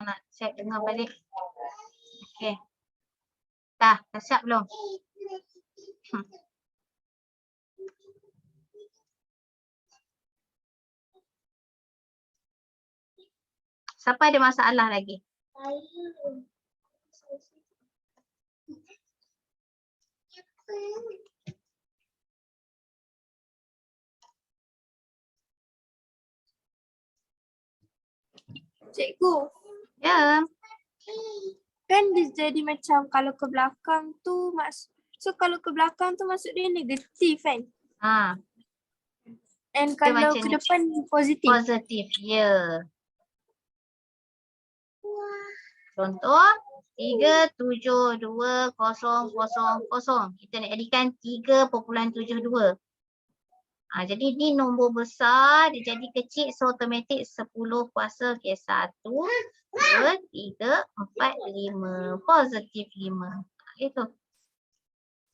Nak check dengar balik. Okey. Dah siap belum? Siapa ada masalah lagi? Cikgu, Ya. kan dia jadi macam kalau ke belakang tu kalau ke belakang tu maksud dia negatif kan? Ha, And dia kalau macam ke ni. depan positif. Positif. Ya. Contoh 372,000. Kita nak jadikan 3.72. Jadi ni nombor besar, dia jadi kecil, so automatik 10 kuasa ke 1, 2, 3, 4, 5. Positif 5. Itu.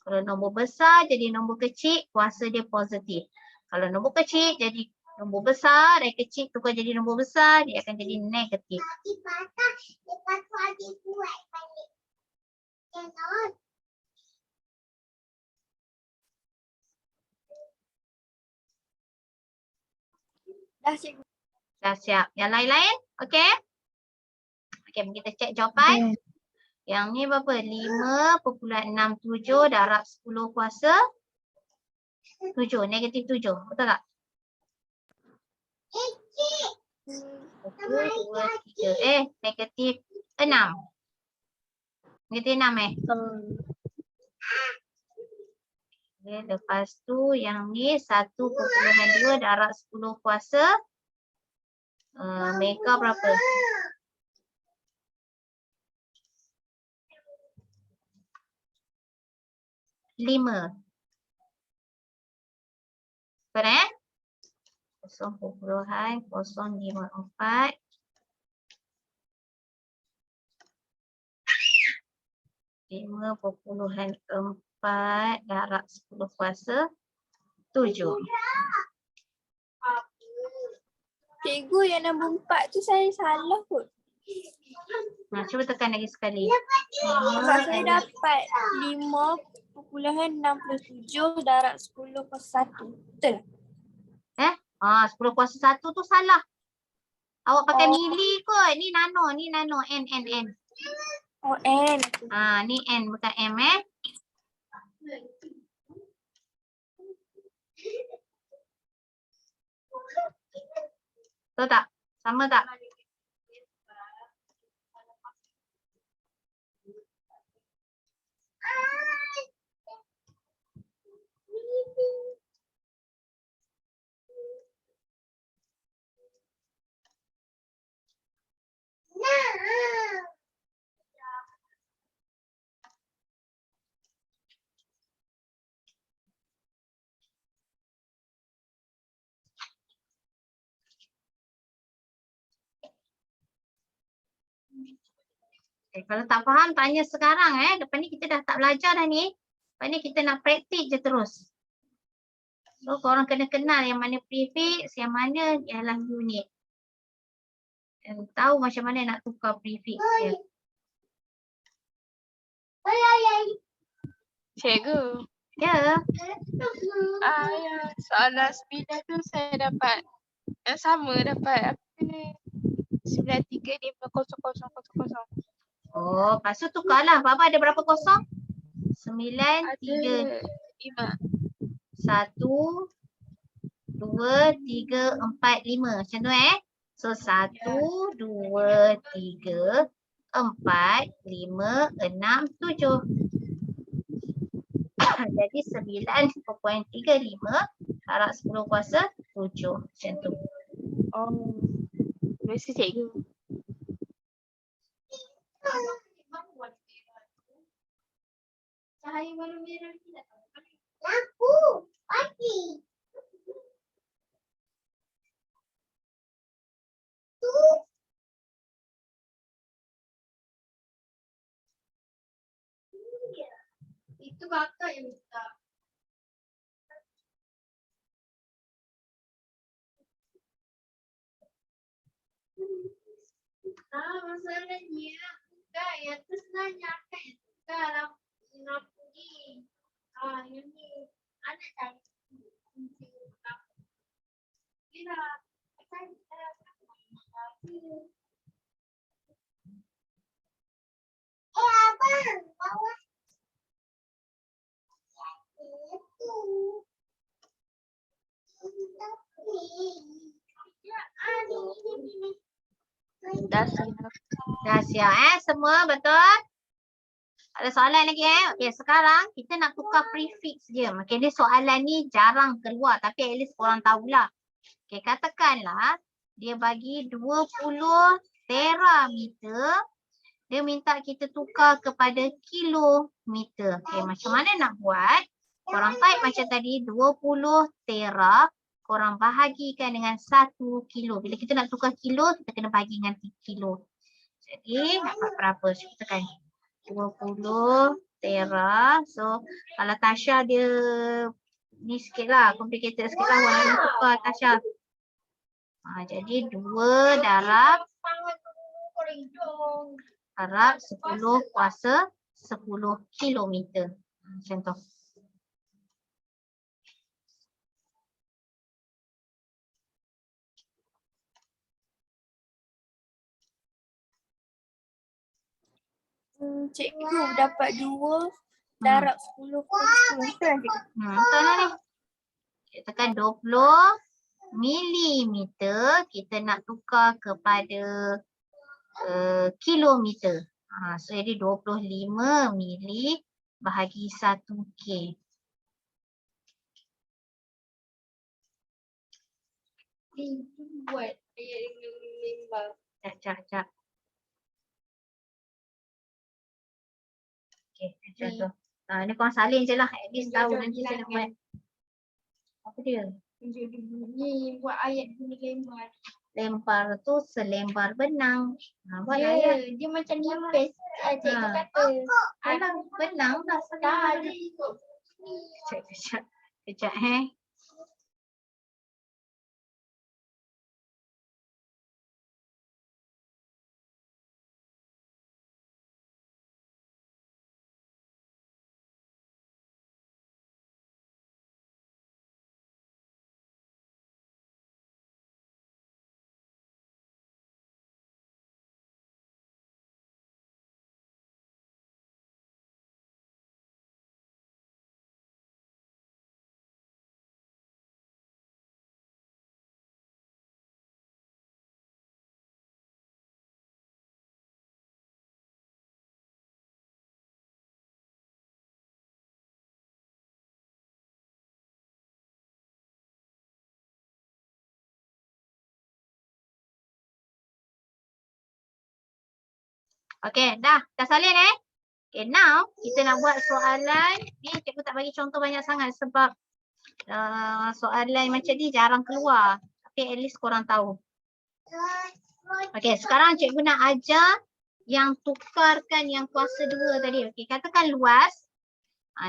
Kalau nombor besar jadi nombor kecil, kuasa dia positif. Kalau nombor kecil jadi nombor besar, dari kecil tukar jadi nombor besar, dia akan jadi negatif. Dah cikgu. Dah siap. Yang lain-lain? Okey? Okey, kita cek jawapan. Yang ni berapa? 5.67 darab 10 kuasa 7. Negatif 7. Betul tak? 1, 2, 3. Negatif 6. Negatif 6 Okay, lepas tu yang ni 1.2 darab 10 kuasa mega berapa? 5. Betul 0.054 5.4 darab 10 kuasa 7. Cikgu, yang nombor 4 tu saya salah kot. Cuba tekan lagi sekali. Sebab saya dapat 5.67 darab 10 kuasa 1. Betul? 10 kuasa 1 tu salah. Awak pakai mili kot. Ni nano, N. Oh, N. Ni N bukan M Betul tak? Sama tak? Kalau tak faham, tanya sekarang. Lepas ni kita dah tak belajar dah ni. Lepas ni kita nak praktik je terus. So, korang kena kenal yang mana prefix, yang mana ialah unit. Dan tahu macam mana nak tukar prefix dia. Cikgu. Ya. Soalan 9 tu saya dapat yang sama, dapat apa ni? 935000. Oh, lepas tu tukarlah. Baba ada berapa kosong? 9, 3, 5. 1, 2, 3, 4, 5. Macam tu So 1, 2, 3, 4, 5, 6, 7. Jadi 9.35 darab 10 kuasa 7. Macam tu. Oh. Terima kasih cikgu. Cahaya warna merah tidak tahu. Lampu, pagi. Itu kakak yang minta. Masalahnya bukan yang tu sebenarnya kan yang tukar lampu ni. Yang ni anak cari. Kira kan abang bawa Dah siap. dah siap semua betul? Ada soalan lagi Okey, sekarang kita nak tukar prefix je. Okey, dia soalan ni jarang keluar tapi at least korang tahulah. Okey, katakanlah dia bagi 20 terameter. Dia minta kita tukar kepada kilometer. Okey, macam mana nak buat? Korang type macam tadi 20 tera. Korang bahagikan dengan 1 kilo. Bila kita nak tukar kilo, kita kena bahagi dengan kilo. Jadi, dapat berapa? So, kita tekan 20 tera. So, kalau Tasha dia ni sikit lah. Complicated sikit lah. Warna tukar Tasha. Jadi, 2 darab 10 kuasa 10 kilometer. Macam tu. Cikgu dapat 2 darab 10 kuasa 10 kan cikgu? Betul lah ni. Kita tekan 20 milimeter. Kita nak tukar kepada kilometer. So jadi 25 mili bahagi 1 K. Buat ayat dengan lembar. Cak. Okay, macam tu. Ni korang salin je lah. At least tahu nanti saya nak buat. Apa dia? Ni buat ayat guna lembar. Lempar tu selembar benang. Buat ayat. Dia macam nipis. Cikgu kata. Alang benang lah sekali. Kejap. Okay, dah salin Okay, now kita nak buat soalan. Ni cikgu tak bagi contoh banyak sangat sebab soalan macam ni jarang keluar. Tapi at least korang tahu. Okay, sekarang cikgu nak ajar yang tukarkan yang kuasa 2 tadi. Okay, katakan luas.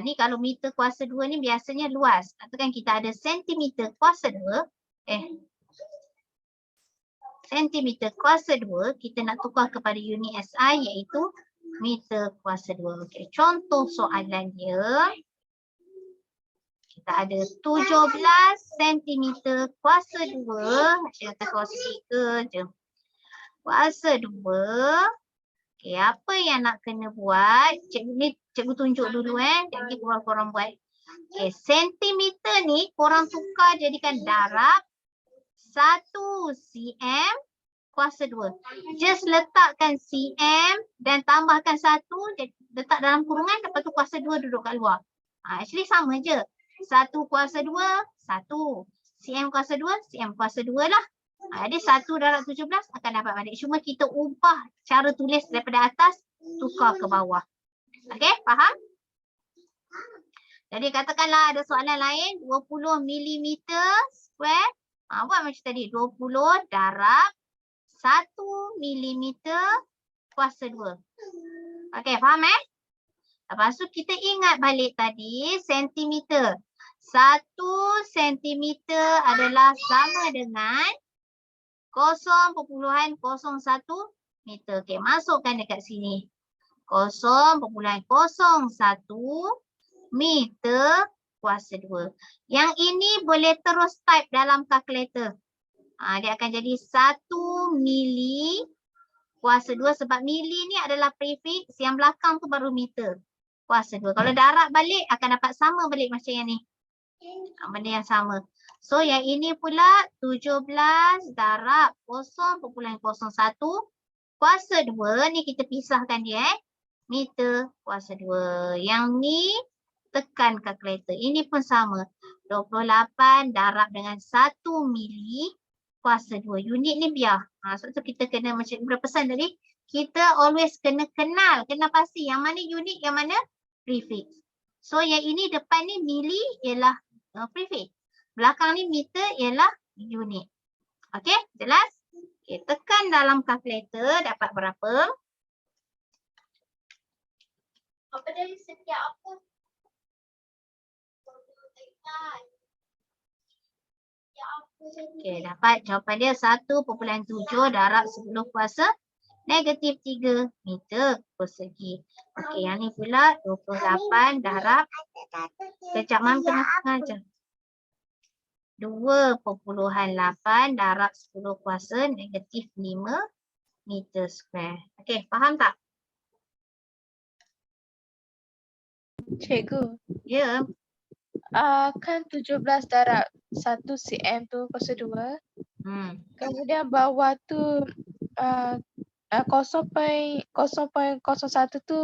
Ni kalau meter kuasa 2 ni biasanya luas. Katakan kita ada sentimeter kuasa 2. Sentimeter kuasa 2, kita nak tukar kepada unit SI iaitu meter kuasa 2. Okey, contoh soalan dia. Kita ada 17 sentimeter kuasa 2. Saya kata kuasa 3 je. Kuasa 2. Okey, apa yang nak kena buat? Cikgu tunjuk dulu Jadi korang buat. Okey, sentimeter ni korang tukar jadikan darab 1 cm kuasa 2. Just letakkan cm dan tambahkan 1. Letak dalam kurungan. Lepas tu kuasa 2 duduk kat luar. Actually sama je. 1 kuasa 2, 1. cm kuasa 2, cm kuasa 2 lah. Jadi 1 darab 17 akan dapat balik. Cuma kita ubah cara tulis daripada atas tukar ke bawah. Okey, faham? Jadi katakanlah ada soalan lain. 20 milimeter square. Buat macam tadi, 20 darab 1 milimeter kuasa 2. Okey, faham Lepas tu kita ingat balik tadi sentimeter. 1 sentimeter adalah sama dengan 0.01 meter. Okey, masukkan dekat sini. 0.01 meter kuasa 2. Yang ini boleh terus type dalam kalkulator. Dia akan jadi 1 mili kuasa 2 sebab mili ni adalah prefix, yang belakang tu baru meter kuasa 2. Kalau darab balik akan dapat sama balik macam yang ni. Benda yang sama. So yang ini pula 17 darab 0.01 kuasa 2 ni kita pisahkan dia meter kuasa 2. Yang ni tekan kalkulator. Ini pun sama. 28 darab dengan 1 mili kuasa 2. Unit ni biar. Sebab tu kita kena macam berapa pesan tadi? Kita always kena kenal, kena pasti yang mana unit, yang mana prefix. So yang ini depan ni mili ialah prefix. Belakang ni meter ialah unit. Okey, jelas? Okay, tekan dalam kalkulator dapat berapa? Apa dari setiap apa? Okey, dapat jawapan dia 1.7 darab 10 kuasa negatif 3 meter persegi. Okey, yang ni pula 28 darab. Kejap, Mam tengah ajar. 2.8 darab 10 kuasa negatif 5 meter square. Okey, faham tak? Cikgu, Ya. kan 17 darab 1 cm tu kuasa 2. Kemudian bawah tu 0.01 tu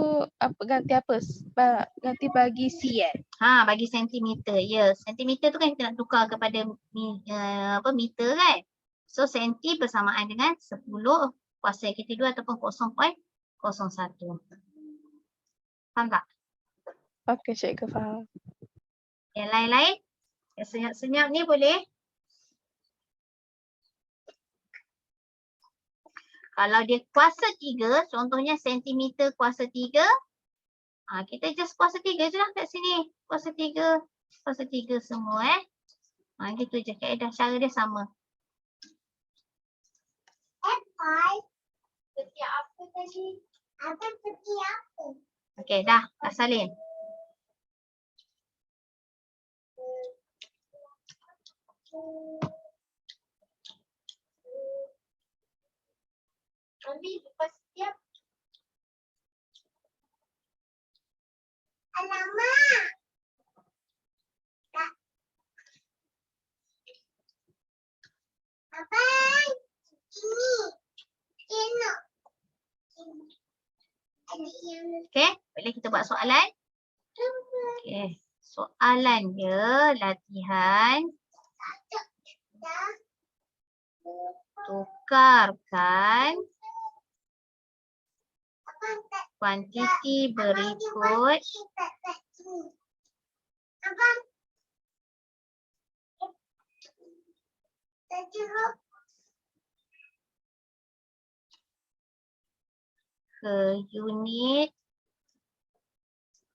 ganti apa? Ganti bagi cm. Bagi sentimeter. Ya, sentimeter tu kan kita nak tukar kepada meter kan. So senti bersamaan dengan 10 kuasa negatif 2 ataupun 0.01. Faham tak? Okey, cikgu faham. Yang lain-lain? Yang senyap-senyap ni boleh? Kalau dia kuasa 3, contohnya sentimeter kuasa 3, kita just kuasa 3 je lah kat sini. Kuasa 3 semua gitu je. Kaedah cara dia sama. Setiap apa tadi? Apa setiap apa? Okey, dah salin. Nanti lepas setiap. Alamak. Tak. Abang. Ini. Tengok. Okey, boleh kita buat soalan? Okey, soalan dia latihan. Tukarkan kuantiti berikut ke unit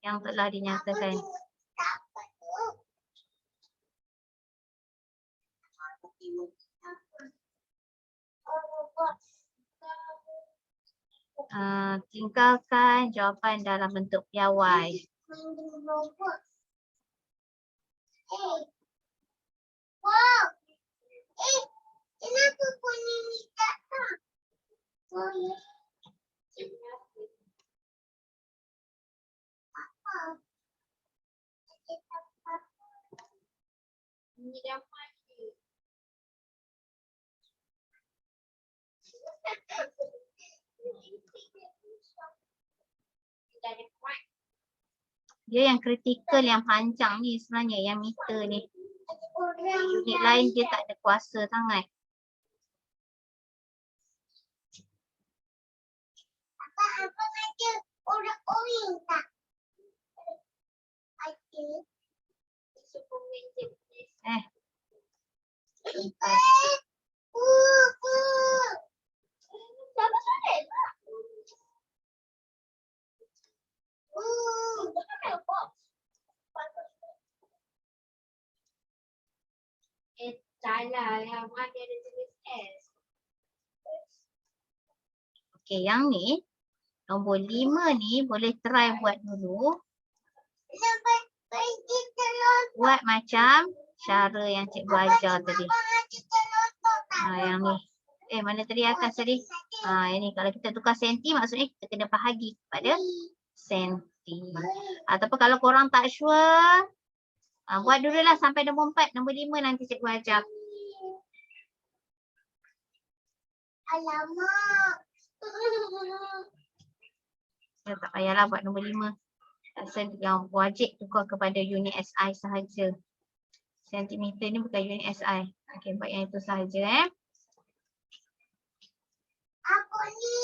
yang telah dinyatakan. Tinggalkan jawapan dalam bentuk piawai. Kenapa kuning ni tak tak? Ini dah mati. Dia yang kritikal yang panjang ni sebenarnya yang meter ni. Unit lain dia tak ada kuasa sangat. Apa ada orang tak? Ada. Siapa sudah? Salah yang mana ada tulis S. Okey, yang ni nombor 5 ni boleh try buat dulu. Buat macam cara yang cikgu ajar tadi. Yang ni. Mana tadi atas tadi? Yang ni kalau kita tukar senti maksudnya kita kena bahagi kepada senti. Ataupun kalau korang tak sure, buat dululah sampai nombor 4, nombor 5 nanti cikgu ajar. Alamak. Ya, tak payahlah buat nombor 5. Yang wajib tukar kepada unit SI sahaja. Sentimeter ni bukan unit SI. Okey, buat yang itu sahaja Apa ni?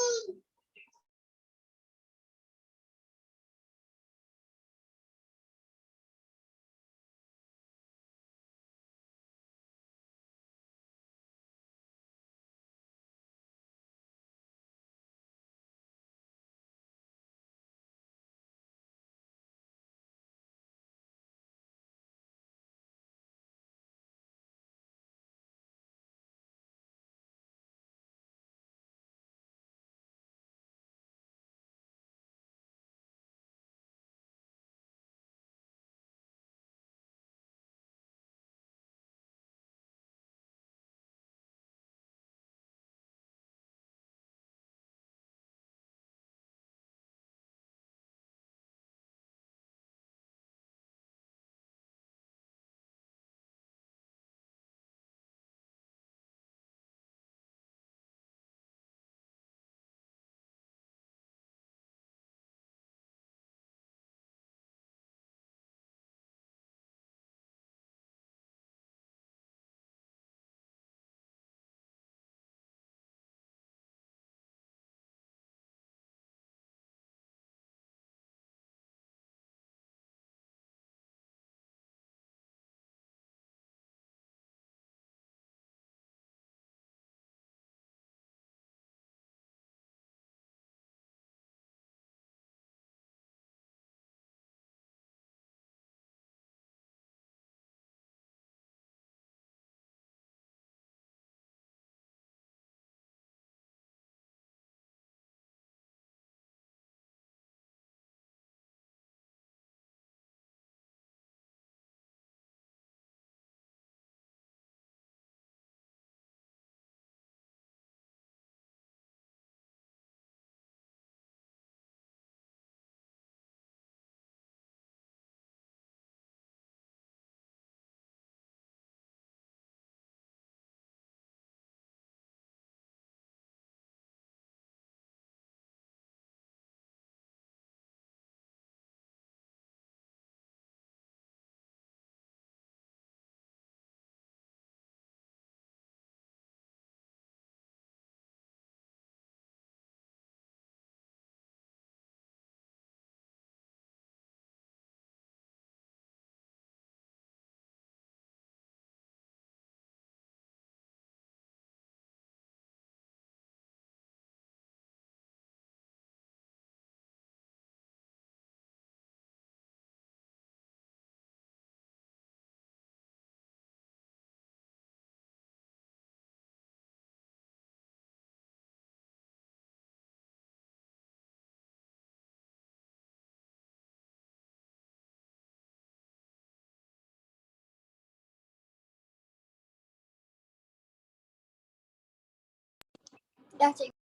Dah cikgu.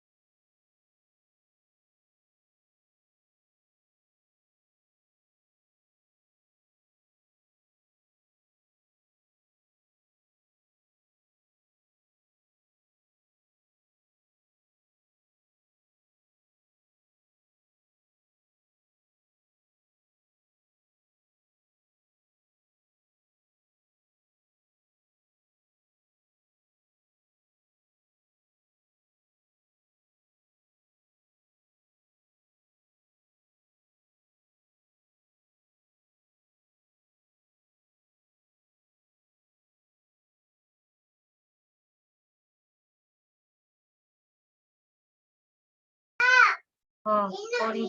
Oh, sorry.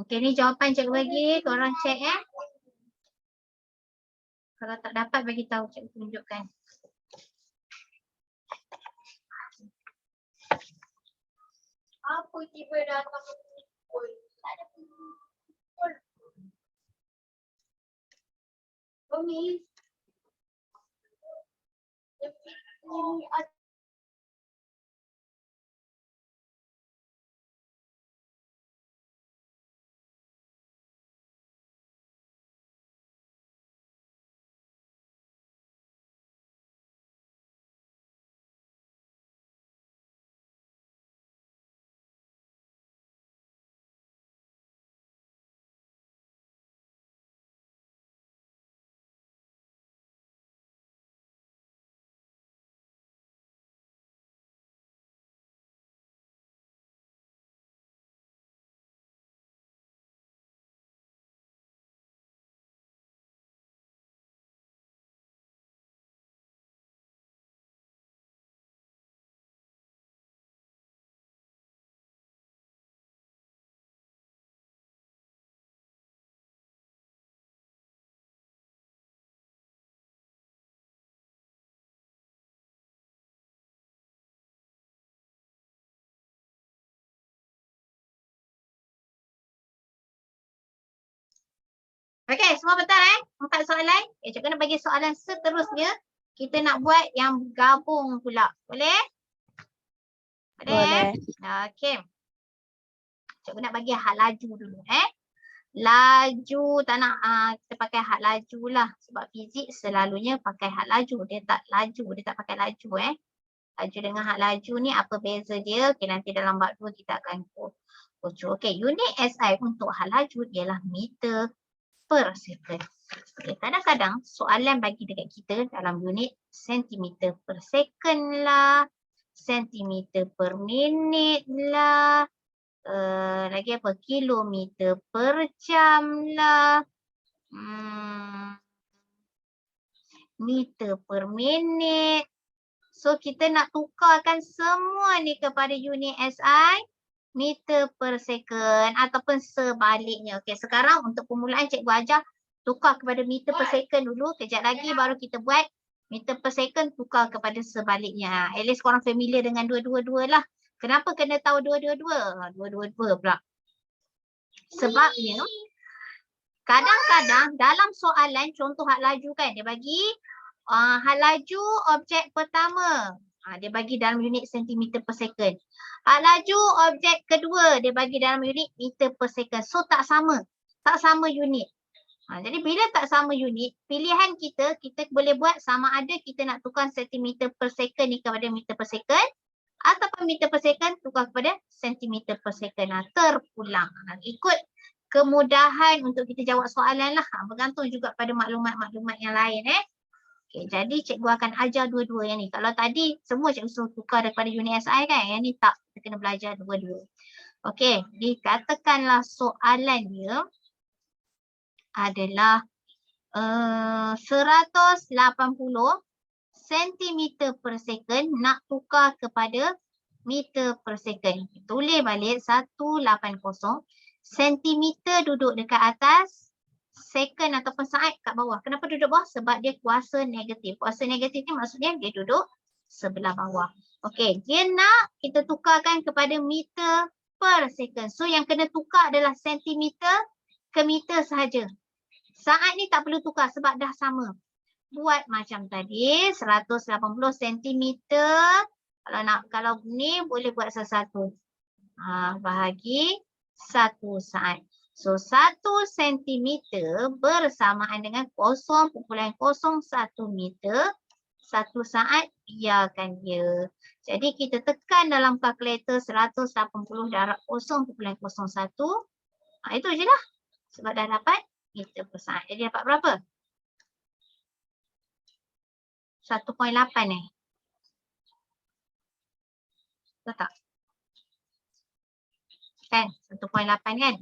Okey, ni jawapan cikgu bagi. Korang check Kalau tak dapat bagi tahu cikgu tunjukkan. Apa tiba datang pukul? Tak ada pukul. Umi. Ini ada. Okey, semua betul 4 soalan. Okay, cikgu nak bagi soalan seterusnya. Kita nak buat yang gabung pula. Boleh? Boleh. Okey. Cikgu nak bagi hak laju dulu Laju tak nak kita pakai hak laju lah. Sebab fizik selalunya pakai hak laju. Dia tak pakai laju Laju dengan hak laju ni apa beza dia? Okey, nanti dalam bab 2 kita akan ucu. Okey, unit SI untuk hak laju ialah meter per second. Okay, kadang-kadang soalan bagi dekat kita dalam unit sentimeter per second lah, sentimeter per minit lah, lagi apa, kilometer per jam lah, meter per minit. So kita nak tukarkan semua ni kepada unit SI, meter per second ataupun sebaliknya. Okey, sekarang untuk permulaan cikgu ajar tukar kepada meter per second dulu. Kejap lagi baru kita buat meter per second tukar kepada sebaliknya. At least korang familiar dengan dua-dua-dua lah. Kenapa kena tahu dua-dua-dua? Dua-dua-dua pula. Sebabnya kadang-kadang dalam soalan contoh hak laju kan dia bagi hak laju objek pertama. Dia bagi dalam unit sentimeter per second. Hak laju objek kedua dia bagi dalam unit meter per second. So tak sama. Tak sama unit. Jadi bila tak sama unit, pilihan kita boleh buat sama ada kita nak tukar sentimeter per second ni kepada meter per second ataupun meter per second tukar kepada sentimeter per second. Terpulang. Ikut kemudahan untuk kita jawab soalan lah. Bergantung juga pada maklumat-maklumat yang lain Okay, jadi cikgu akan ajar dua-dua yang ni. Kalau tadi semua cikgu suruh tukar daripada unit SI kan. Yang ni tak. Kita kena belajar dua-dua. Okey, dikatakanlah soalan dia adalah 180 cm per second nak tukar kepada meter per second. Tulis balik 180 cm duduk dekat atas, second ataupun saat kat bawah. Kenapa duduk bawah? Sebab dia kuasa negatif. Kuasa negatif ni maksudnya dia duduk sebelah bawah. Okey, dia nak kita tukarkan kepada meter per second. So yang kena tukar adalah sentimeter ke meter sahaja. Saat ni tak perlu tukar sebab dah sama. Buat macam tadi 180 cm. Kalau ni boleh buat satu-satu. Bahagi 1 saat. So 1 cm bersamaan dengan 0.01 meter. 1 saat biarkan dia. Jadi kita tekan dalam kalkulator 180 darab 0.01. Itu je lah. Sebab dah dapat meter per saat. Jadi dapat berapa? 1.8 Betul tak? Kan? 1.8 kan?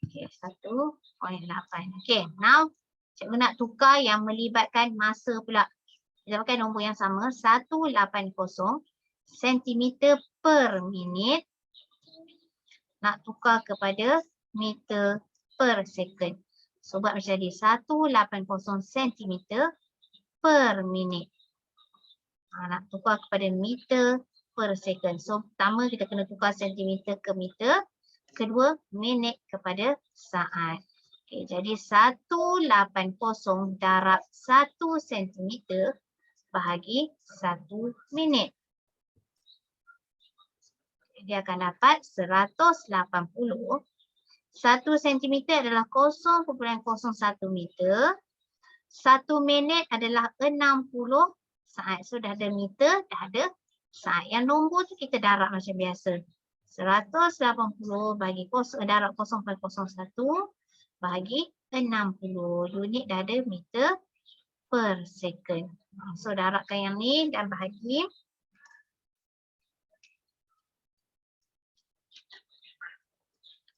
Okay, 1.8. Okay, now cikgu nak tukar yang melibatkan masa pula. Kita pakai nombor yang sama, 180 cm per minit nak tukar kepada meter per second. So buat macam ni, 180 cm per minit. Nak tukar kepada meter per second. So pertama kita kena tukar sentimeter ke meter. Kedua, minit kepada saat. Okay, jadi 180 darab 1 cm bahagi 1 minit. Dia akan dapat 180. 1 cm adalah 0.01 meter. 1 minit adalah 60 saat. So dah ada meter, dah ada saat. Yang nombor tu kita darab macam biasa. 180 bagi darab 0.01 bagi 60. Unit dah ada meter per second. So darabkan yang ni dan bahagi.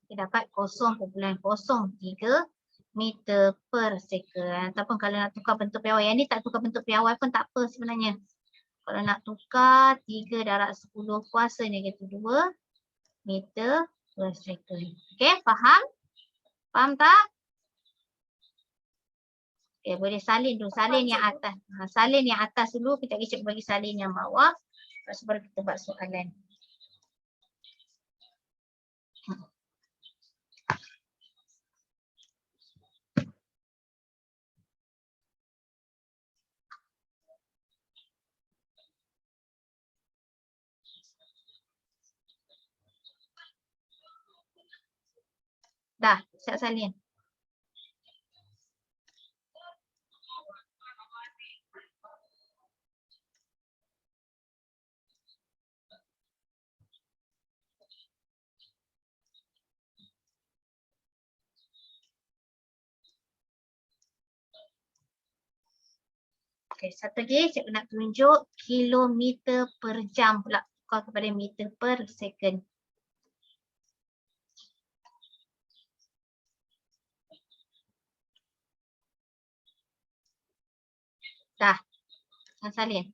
Kita dapat 0.03 meter per second. Ataupun kalau nak tukar bentuk piawai. Yang ni tak tukar bentuk piawai pun tak apa sebenarnya. Kalau nak tukar 3 darab 10 kuasa negatif 2 meter per second. Okey, faham? Faham tak? Okey, boleh salin dulu. Salin yang atas. Salin yang atas dulu. Kita cikgu bagi salin yang bawah. Lepas baru kita buat soalan. Dah, siap salin. Okey, satu lagi cikgu nak tunjuk kilometer per jam pula. Tukar kepada meter per second. Dah, salin.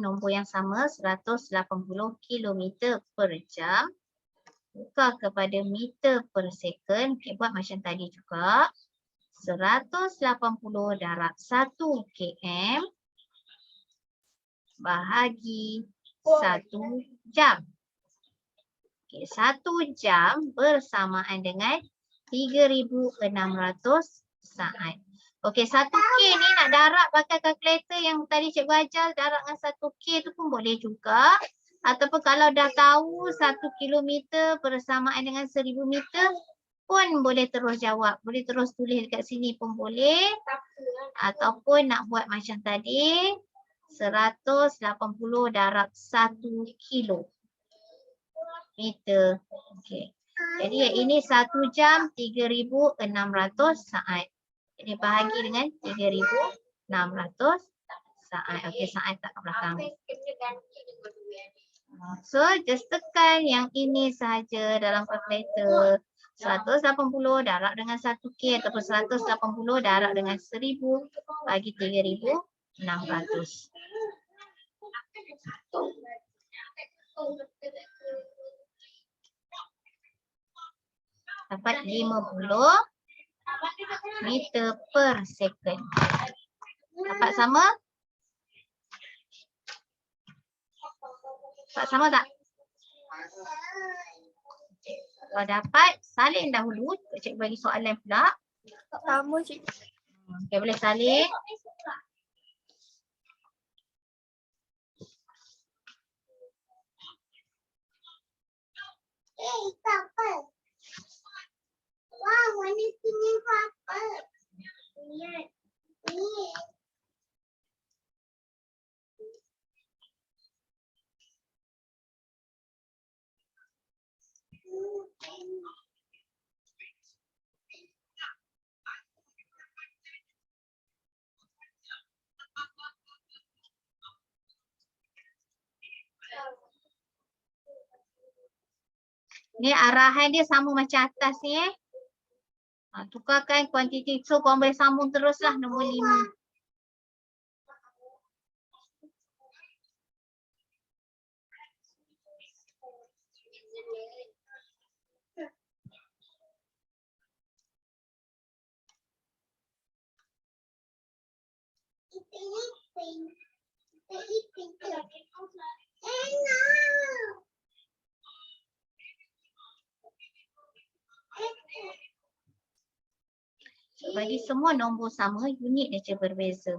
Nombor yang sama 180 km per jam. Tukar kepada meter per second. Okay, buat macam tadi juga. 180 darab 1 km bahagi 1 jam. Okay, 1 jam bersamaan dengan 3,600 saat. Okey, 1K ni nak darab pakai kalkulator yang tadi cikgu ajar, darab dengan 1K tu pun boleh juga. Ataupun kalau dah tahu 1 kilometer bersamaan dengan 1,000 meter pun boleh terus jawab. Boleh terus tulis dekat sini pun boleh. Ataupun nak buat macam tadi, 180 darab 1 kilo meter. Okey. Jadi yang ini 1 jam 3,600 saat. Jadi bahagi dengan 3,600 saat. Okey, saat tak ke belakang. So, just tekan yang ini sahaja dalam kalkulator. 180 darab dengan 1K ataupun 180 darab dengan 1,000 bagi 3,600. Dapat 50 meter per second. Dapat sama? Dapat sama tak? Kalau dapat, salin dahulu. Cikgu bagi soalan pula. Sama cikgu. Okay, boleh salin. Wah, warna kuning apa? Lihat. Ni. Ni arahan dia sama macam atas ni tukarkan kuantiti. So korang boleh sambung teruslah nombor 5. So, bagi semua nombor sama, unit dia je berbeza.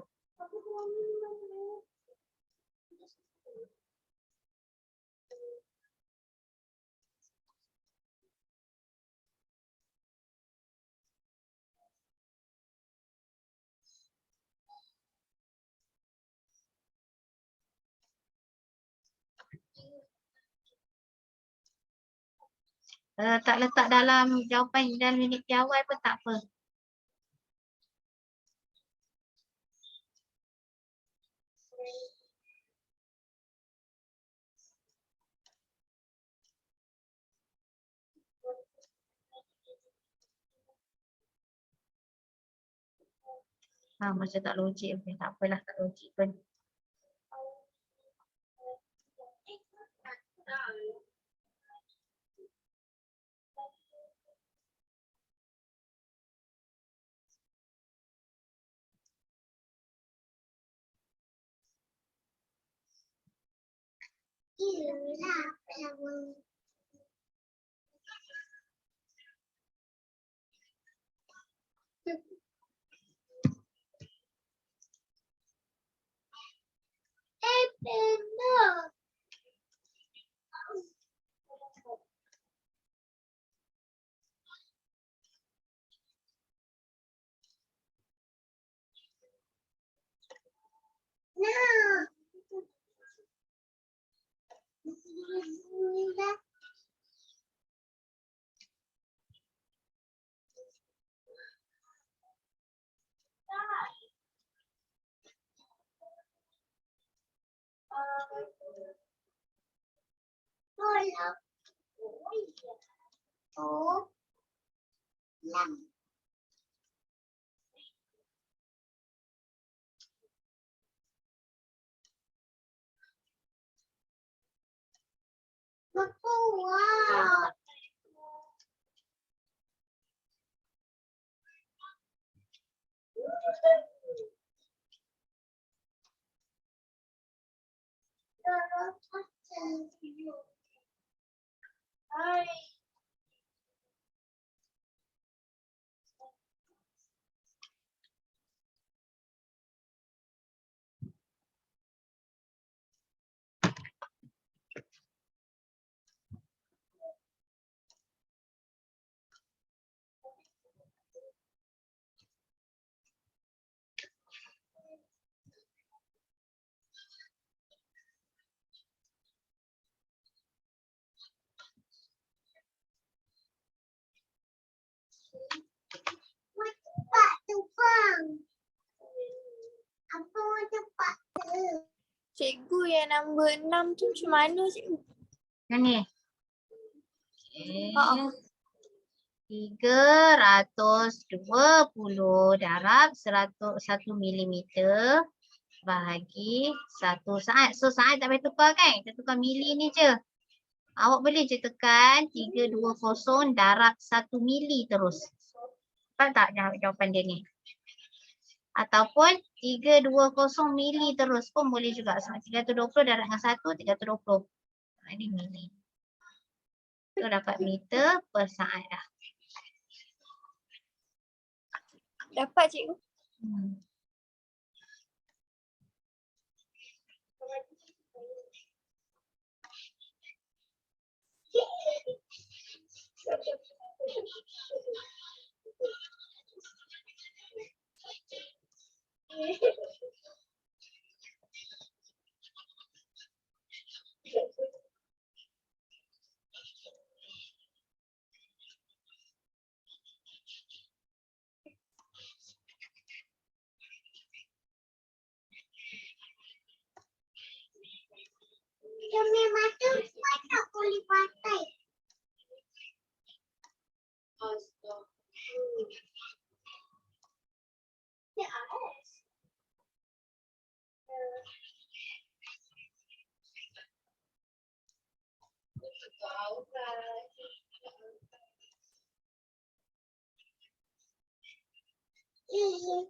Tak letak dalam jawapan dalam unit di awal pun tak apa. Macam tak logik pun. Tak apalah, tak logik pun. Cikgu, yang nombor 6 tu macam mana cikgu? Yang ni. Oh. 320 darab 1 milimeter bahagi 1 saat. So saat tak payah tukar kan? Kita tukar mili ni je. Awak boleh je tekan 320 darab 1 mili terus. Dapat tak jawapan dia ni? Ataupun 320 mili terus pun boleh juga. Sebab 320 darab dengan 1, 320. Ini mili. So dapat meter per saat dah. Dapat cikgu.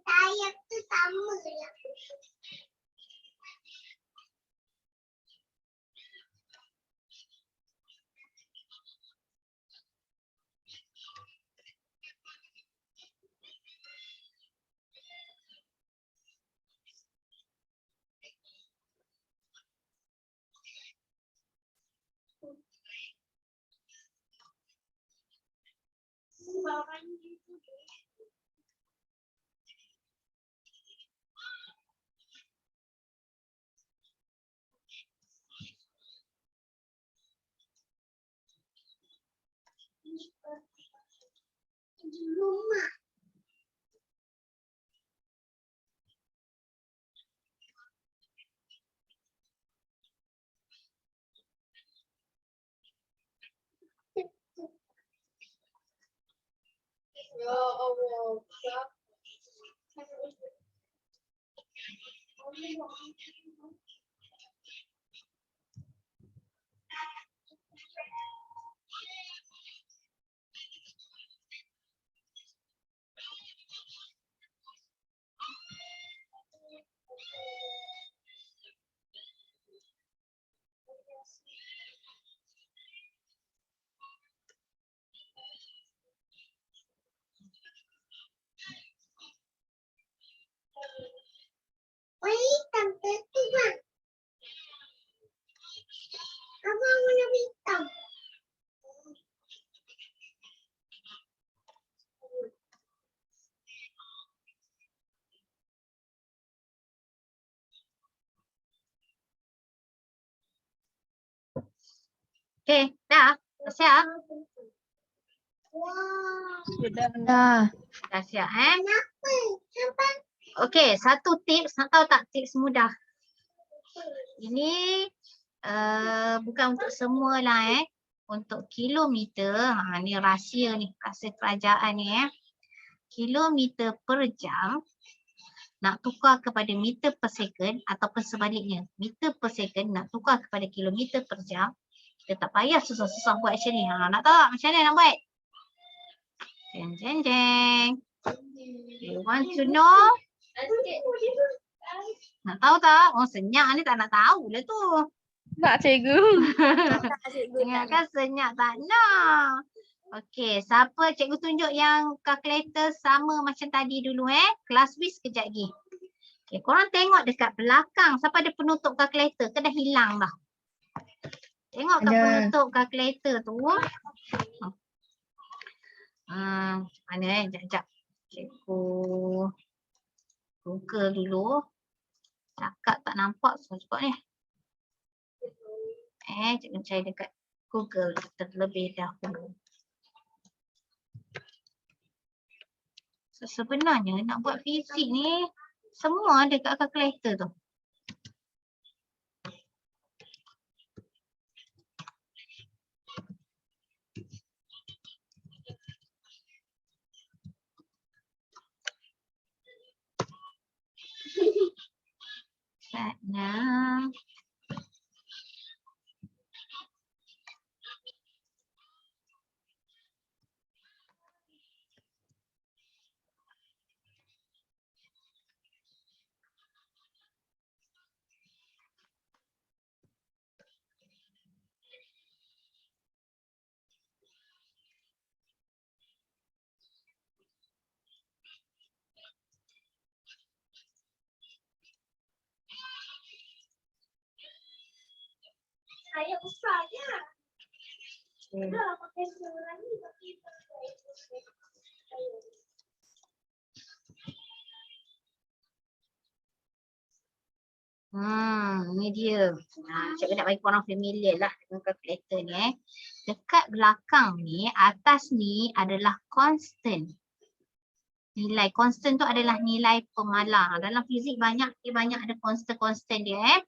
Saya tu sama lah. Okey, dah. Dah siap? Sudah. Dah. Dah siap Okey, satu tips, nak tahu tak tips mudah? Ini bukan untuk semua lah Untuk kilometer, ni rahsia ni, rahsia kerajaan ni Kilometer per jam nak tukar kepada meter per second ataupun sebaliknya. Meter per second nak tukar kepada kilometer per jam. Kita tak payah susah-susah buat macam ni. Nak tahu tak macam mana nak buat? Jeng jeng jeng. You want to know? Nak tahu tak? Oh senyap ni tak nak tahu lah tu. Nak cikgu. Ingatkan senyap tak nak. Okey, siapa cikgu tunjuk yang kalkulator sama macam tadi dulu Kelas WIS kejap lagi. Okey, korang tengok dekat belakang. Siapa ada penutup kalkulator ke dah hilang dah? Tengok kat penutup kalkulator tu. Mana Sekejap. Cikgu Google dulu. Cakap tak nampak semua juga ni. Cikgu cari dekat Google terlebih dahulu. So, sebenarnya nak buat fizik ni semua ada kat kalkulator tu. Nah. Saya besarnya. Dah pakai seorang ni. Ni dia. Cikgu nak bagi korang familiar lah dengan kalkulator ni Dekat belakang ni, atas ni adalah constant. Nilai constant tu adalah nilai pemalar. Dalam fizik banyak ada constant dia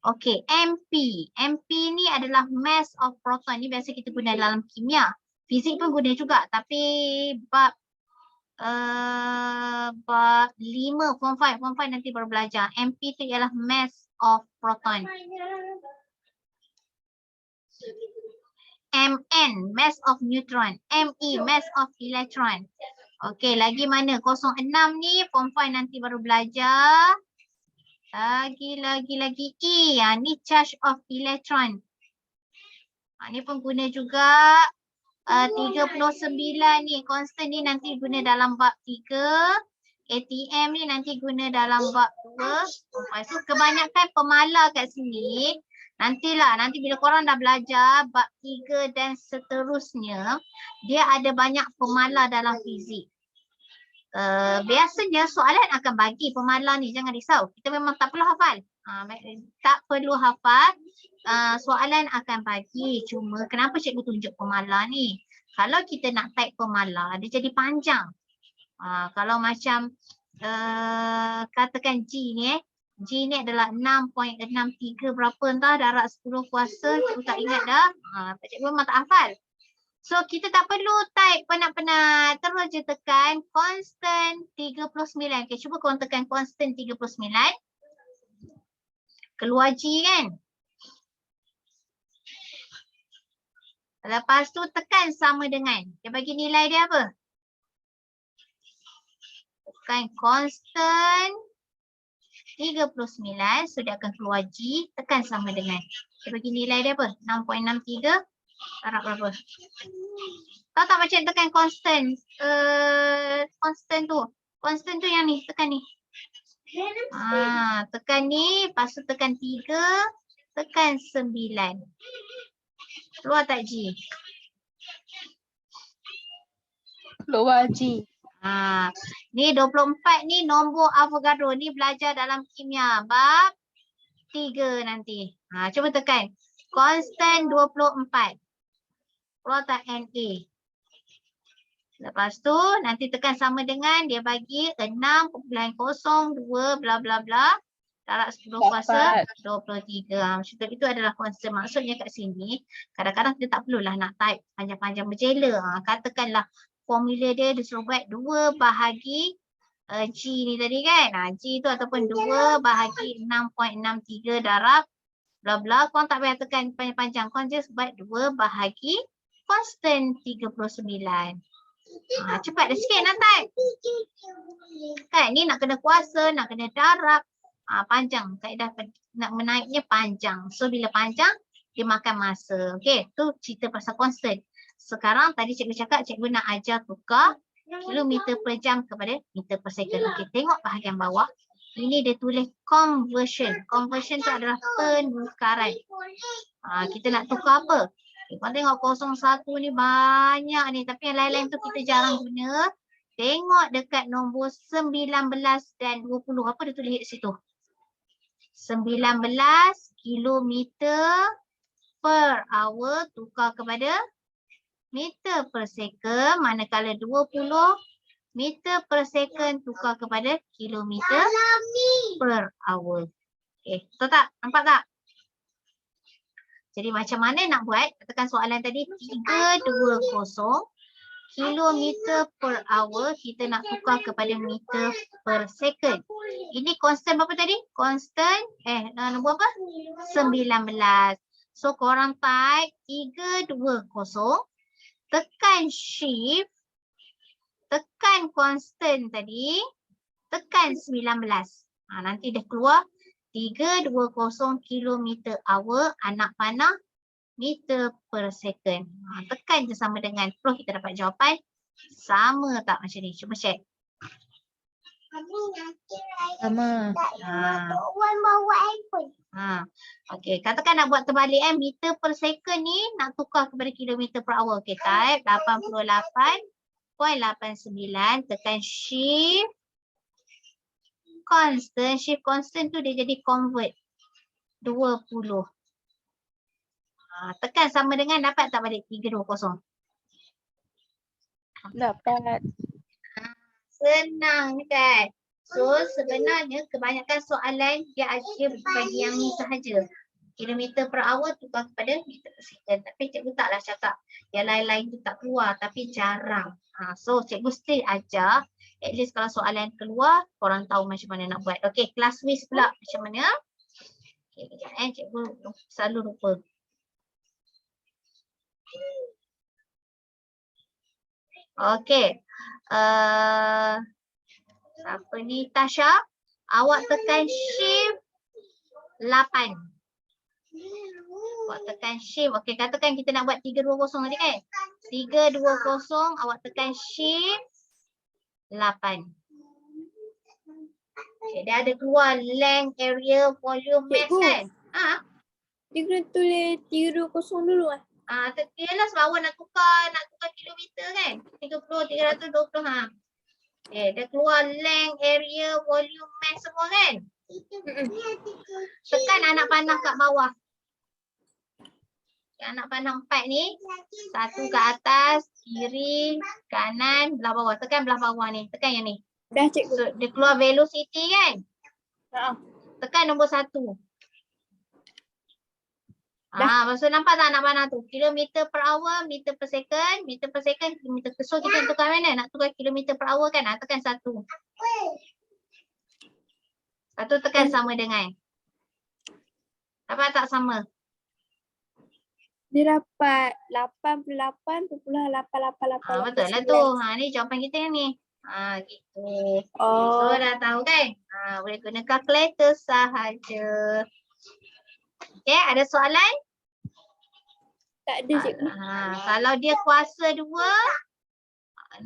Okey, MP. MP ni adalah mass of proton. Ni biasa kita guna dalam kimia. Fizik pun guna juga tapi bab 5, form 5 nanti baru belajar. MP tu ialah mass of proton. MN, mass of neutron. ME, mass of electron. Okey, lagi mana? 06 ni form 5 nanti baru belajar. Lagi E. Ni charge of electron. Ni pun guna juga. 39 ni, constant ni nanti guna dalam bab 3. ATM ni nanti guna dalam bab 2. So kebanyakan pemalar kat sini, nanti bila korang dah belajar bab 3 dan seterusnya, dia ada banyak pemalar dalam fizik. Biasanya soalan akan bagi pemalar ni, jangan risau. Kita memang tak perlu hafal. Tak perlu hafal. Soalan akan bagi. Cuma kenapa cikgu tunjuk pemalar ni? Kalau kita nak type pemalar, dia jadi panjang. Kalau macam katakan G ni G ni adalah 6.63 berapa entah darab 10 kuasa. Cikgu tak ingat dah. Cikgu memang tak hafal. So kita tak perlu type penat-penat. Terus je tekan constant 39. Okay, cuba korang tekan constant 39. Keluar G kan. Lepas tu tekan sama dengan. Dia bagi nilai dia apa? Tekan constant 39. So dia akan keluar G. Tekan sama dengan. Dia bagi nilai dia apa? 6.63. Darab berapa? Tahu tak macam tekan constant? Constant tu yang ni. Tekan ni. Tekan ni. Lepas tu tekan 3. Tekan 9. Keluar tak G? Keluar G. Ni 24 ni nombor Avogadro. Ni belajar dalam kimia. Bab 3 nanti. Cuba tekan. Constant 24. Keluar tak NA? Lepas tu nanti tekan sama dengan dia bagi 6.02 bla bla bla. Darab 10 kuasa 23. Macam tu, itu adalah konsep. Maksudnya kat sini kadang-kadang kita tak perlulah nak type panjang-panjang berjela. Katakanlah formula dia disuruh buat 2 bahagi G ni tadi kan. G tu ataupun 2 bahagi 6.63 darab bla bla. Korang tak payah tekan panjang-panjang. Korang just buat 2 bahagi constant 39. Cepat dah sikit nak type. Kan ni nak kena kuasa, nak kena darab. Panjang. Kaedah nak menaiknya panjang. So bila panjang, dia makan masa. Okay, tu cerita pasal constant. Sekarang tadi cikgu cakap, cikgu nak ajar tukar kilometer per jam kepada meter per second. Okay, tengok bahagian bawah. Ini dia tulis conversion. Conversion tu adalah penukaran. Kita nak tukar apa? Kau tengok 01 ni banyak ni. Tapi yang lain-lain tu kita jarang guna. Tengok dekat nombor 19 dan 20. Apa dia tulis kat situ? 19 kilometer per hour tukar kepada meter per second. Manakala 20 meter per second tukar kepada kilometer per hour. Okay, betul tak? Nampak tak? Jadi macam mana nak buat? Katakan soalan tadi 320 kilometer per hour. Kita nak tukar kepada meter per second. Ini constant berapa tadi? Constant, nombor apa? 19. So korang type 320. Tekan shift. Tekan constant tadi. Tekan 19. Nanti dah keluar 320 km hour anak panah meter per second. Tekan je sama dengan terus kita dapat jawapan. Sama tak macam ni? Cuba check. Sama. Okey, katakan nak buat terbalik meter per second ni nak tukar kepada kilometer per hour. Okey, type 88.89. Tekan shift. Constant, shift constant tu dia jadi convert 20. Tekan sama dengan dapat tak balik 320? Dapat. Senang kan? So sebenarnya kebanyakan soalan dia bagi yang ni sahaja. Kilometer per hour tukar kepada meter per second. Tapi cikgu taklah cakap yang lain-lain tu tak keluar tapi jarang. So cikgu still ajar. At least kalau soalan keluar, korang tahu macam mana nak buat. Okay, class quiz pula macam mana? Okay, kejap cikgu selalu lupa. Okay. Siapa ni? Tasha. Awak tekan shift 8. Awak tekan shift. Okay, katakan kita nak buat 320 tadi kan? 320, awak tekan shift 8. Okay, dia ada keluar length, area, volume, mass kan? Dia kena tulis 320 dulu lah. Yalah sebab awak nak tukar kilometer kan? 30, 320 Dia keluar length, area, volume, mass semua kan? Tekan anak panah kat bawah. Anak panah 4 ni. Satu ke atas, kiri, kanan, belah bawah. Tekan belah bawah ni. Tekan yang ni. Dah cikgu. So, dia keluar velocity kan? Tekan nombor 1. Lepas tu nampak tak anak panah tu? Kilometer per hour, meter per second, kilometer per. So kita tukar mana? Nak tukar kilometer per hour kan? Tekan 1. Lepas tu tekan sama dengan. Dapat tak sama? Dia dapat 88.8888. Betul lah tu. Ni jawapan kita yang ni. Gitu. So dah tahu kan? Boleh guna calculator sahaja. Okay, ada soalan? Tak ada cikgu. Kalau dia kuasa 2,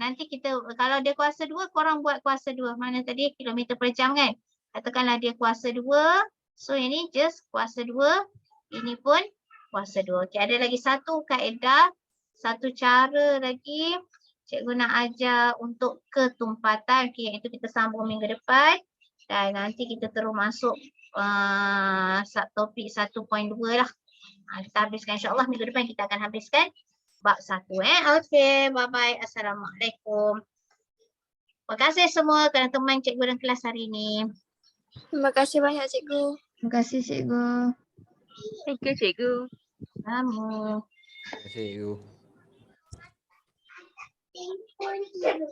nanti kita, kalau dia kuasa 2, korang buat kuasa 2. Mana tadi? Kilometer per jam kan? Katakanlah dia kuasa 2. So ini just kuasa 2. Ini pun kuasa 2. Okay, ada lagi satu kaedah. Satu cara lagi. Cikgu nak ajar untuk ketumpatan. Okay, itu kita sambung minggu depan. Dan nanti kita terus masuk topik 1.2 lah. Kita habiskan insyaAllah minggu depan kita akan habiskan bab 1. Okay, bye-bye. Assalamualaikum. Terima kasih semua kerana teman cikgu dalam kelas hari ini. Terima kasih banyak cikgu. Terima kasih cikgu. Thank you cikgu. Sama. Terima kasih, cikgu.